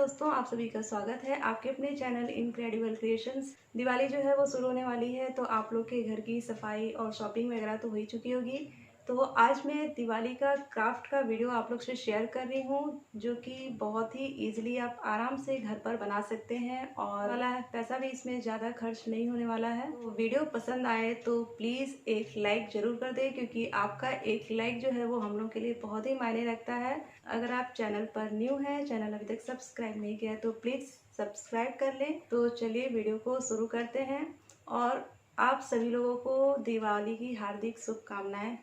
दोस्तों, आप सभी का स्वागत है आपके अपने चैनल इनक्रेडिबल क्रिएशंस। दिवाली जो है वो शुरू होने वाली है, तो आप लोग के घर की सफाई और शॉपिंग वगैरह तो हो ही चुकी होगी। तो आज मैं दिवाली का क्राफ्ट का वीडियो आप लोग से शेयर कर रही हूँ, जो कि बहुत ही इजीली आप आराम से घर पर बना सकते हैं और वाला है, पैसा भी इसमें ज़्यादा खर्च नहीं होने वाला है। तो वीडियो पसंद आए तो प्लीज़ एक लाइक ज़रूर कर दें, क्योंकि आपका एक लाइक जो है वो हम लोग के लिए बहुत ही मायने रखता है। अगर आप चैनल पर न्यू हैं, चैनल अभी तक सब्सक्राइब नहीं किया है तो प्लीज़ सब्सक्राइब कर लें। तो चलिए वीडियो को शुरू करते हैं और आप सभी लोगों को दिवाली की हार्दिक शुभकामनाएं।